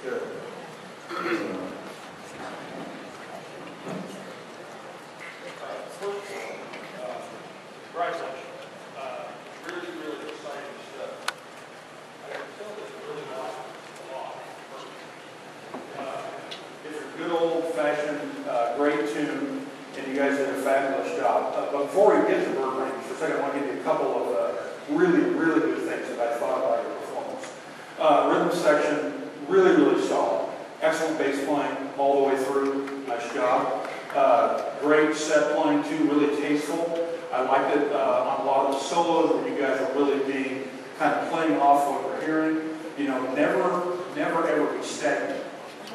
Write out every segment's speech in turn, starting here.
Good. Congratulations. Really, really exciting stuff. I can tell that you really like a lot. It's a good old-fashioned, great tune, and you guys did a fabulous job. But before we get to Bird Range, for a second, I want to give you a couple of really, really good things that I thought about your performance. Rhythm section, really, really solid. Excellent bass playing all the way through. Nice job. Great set playing, too, really tasteful. I liked it on a lot of the solos where you guys are really being kind of playing off what we're hearing. You know, never ever be stagnant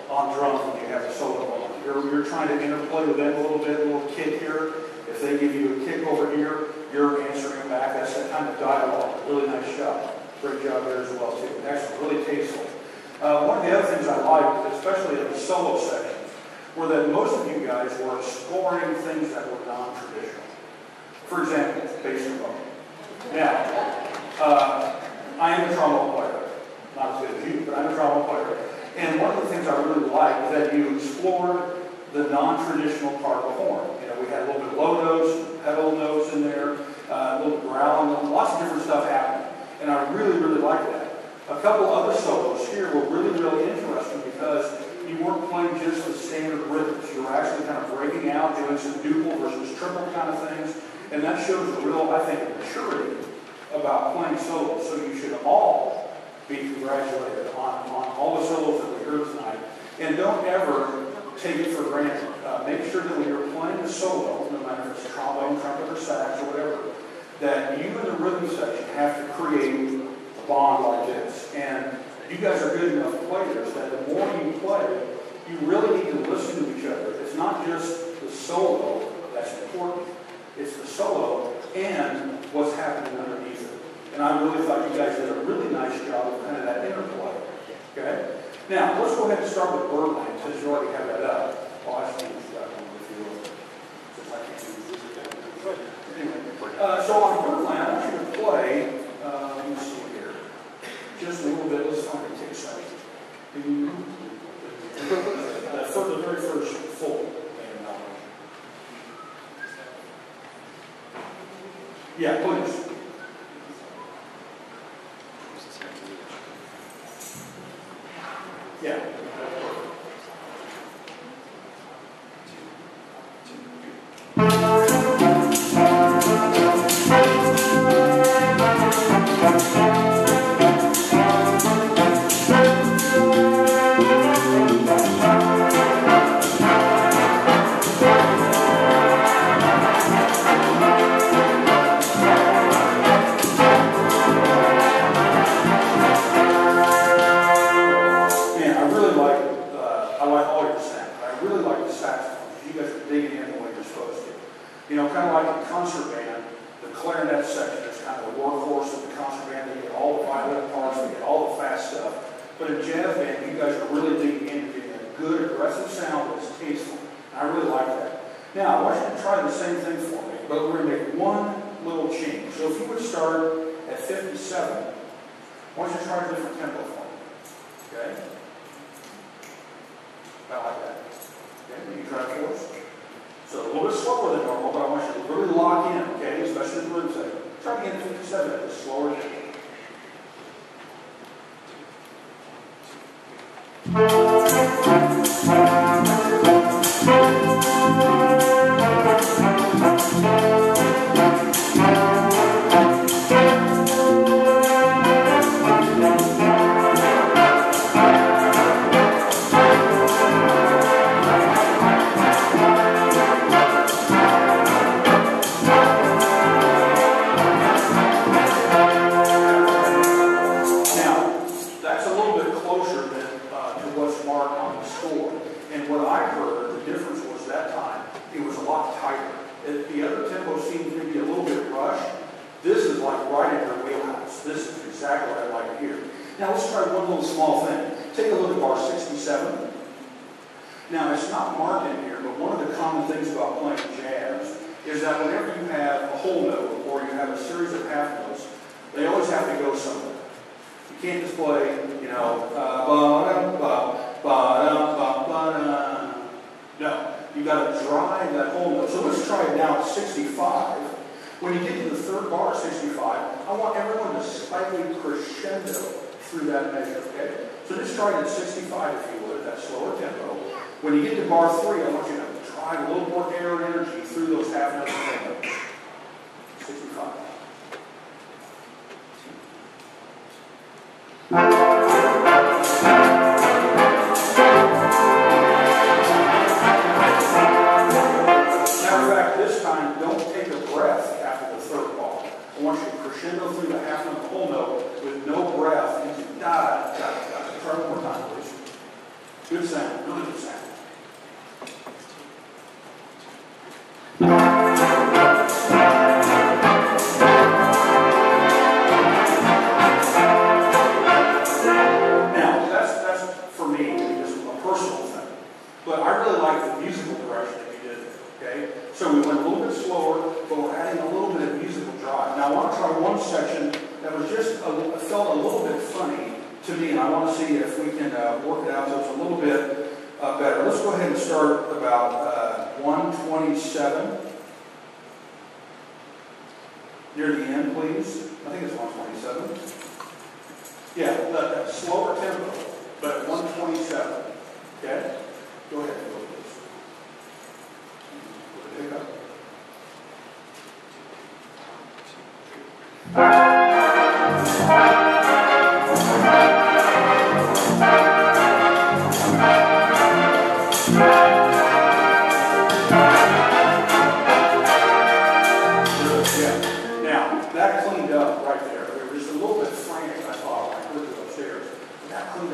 on drums when you have a solo on. You're trying to interplay with them a little bit, a little kick here. If they give you a kick over here, you're answering back. That's that kind of dialogue. Really nice job. Great job there as well, too. Excellent. Really tasteful. One of the other things I liked, especially in the solo sections, were that most of you guys were exploring things that were non-traditional. For example, bass drum. Now, I am a trombone player. Not as good as you, but I'm a trombone player. And one of the things I really liked was that you explored the non-traditional part of the horn. You know, we had a little bit of low notes, pedal notes in there, a little growling, lots of different stuff happening. And I really, really liked that. A couple other solos here were really, really interesting because you weren't playing just the standard rhythms. You were actually kind of breaking out, doing some duple versus triple kind of things. And that shows a real, I think, maturity about playing solos. So you should all be congratulated on all the solos that we heard tonight. And don't ever take it for granted. Make sure that when you're playing a solo, no matter if it's trombone, trumpet, or sax, or whatever, that you and the rhythm section have to create a bond like this. And you guys are good enough players that the more you play, you really need to listen to each other. It's not just the solo that's important. It's the solo and what's happening underneath it. And I really thought you guys did a really nice job of kind of that interplay. Okay? Now, let's go ahead and start with Birdland, since you already have that up. Well, I think you've got one with you. Since I can't do it. Anyway, so on Birdland, I want you to play, let me see here, just a little bit. Let's find a tick section. The very first full. Yeah, please. Yeah. You know, kind of like in concert band, the clarinet section is kind of the workhorse of the concert band. They get all the violin parts, they get all the fast stuff. But in jazz band, you guys are really digging into getting a good, aggressive sound that's tasteful. And I really like that. Now, I want you to try the same thing for me, but we're going to make one little change. So if you would start at 57, I want you to try a different tempo for me. Okay? I like that. Okay, you try it for us. So a little bit slower than normal, but I want you to really lock in, okay? Especially in the rhythm section. Try again at 57, just slower than Now let's try one little small thing. Take a look at bar 67. Now it's not marked in here, but one of the common things about playing jazz is that whenever you have a whole note or you have a series of half notes, they always have to go somewhere. You can't just play, you know, ba-dum-ba, ba-dum-ba, ba-dum. No, you got to drive that whole note. So let's try it now at 65. When you get to the third bar, 65, I want everyone to slightly crescendo through that measure, okay? So just try it at 65 if you would, that slower tempo. When you get to bar 3, I want you to drive a little more air and energy through those half notes and notes. 65. Matter of fact, this time, don't take a breath after the third bar. I want you to crescendo through the half note, the whole note, with no breath into da, da, da. Try one more time, please. Good sound, really good sound. Now, that's for me, just a personal thing. But I really like the musical direction that you did there, okay? So we went a little bit slower, but we're adding a little bit of musical drive. Now I want to try one section that was just felt a little bit funny to me, and I want to see if we can work it out so it's a little bit better. Let's go ahead and start about 127. Near the end, please. I think it's 127. Yeah, that slower tempo, but at 127. Okay? Go ahead, please. Pick up.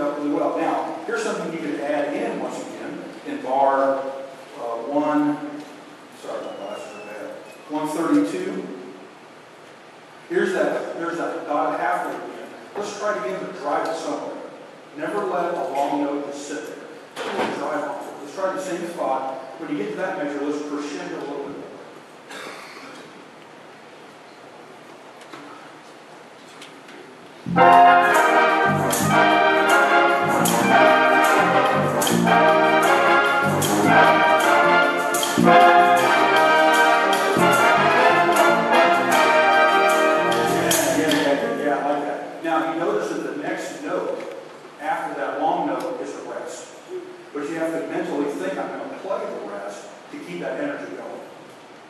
Up really well. Now, here's something you can add in once again in bar 132. There's that dotted halfway again. Let's try it again, but drive it somewhere. Never let a long note just sit there. Drive on it. Let's try the same spot. When you get to that measure, let's crescendo a little bit more.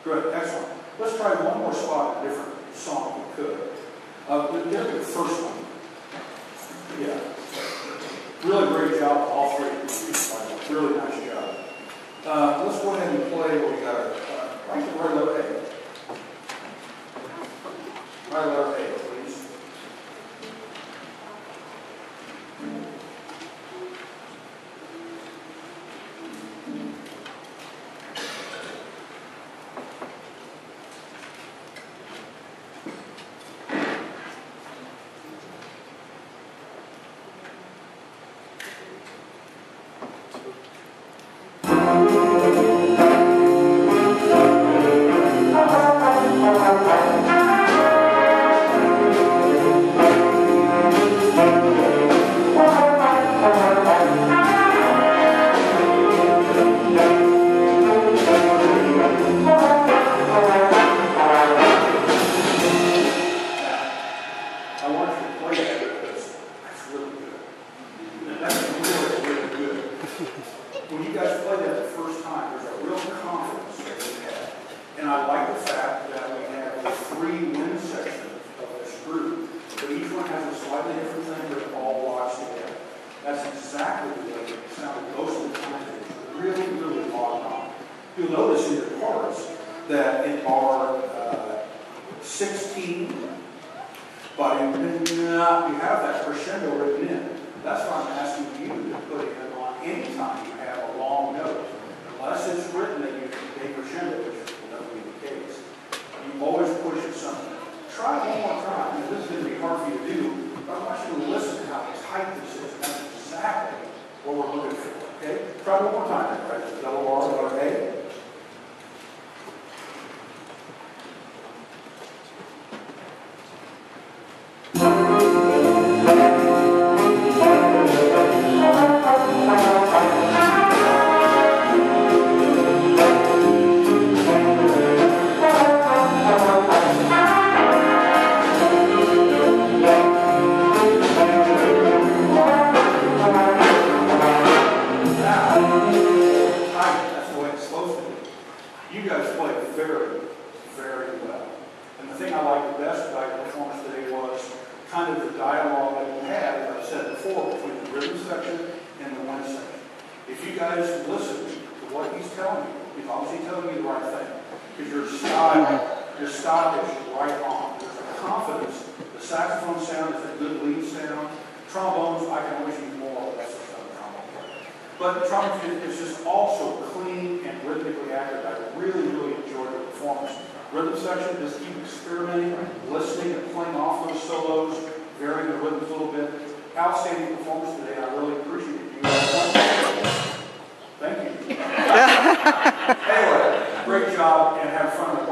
Good, excellent. Let's try one more spot in a different song if we could. Look at the first one. Yeah. Really great job, all three. Really nice job. Let's go ahead and play what we got. Right letter A. Right letter A, please. A. dialogue that we had, as I said before, between the rhythm section and the wind section. If you guys listen to what he's telling you, he's obviously telling you the right thing, because your style is right on. There's a confidence. The saxophone sound is a good lead sound. Trombones, I can always use more or less of the trombone player. But the trombone is just also clean and rhythmically accurate. I really, really enjoyed the performance. Rhythm section, just keep experimenting, listening, and playing off those solos, varying the rhythms a little bit. Outstanding performance today. I really appreciate you. Thank you. Anyway, great job, and have fun with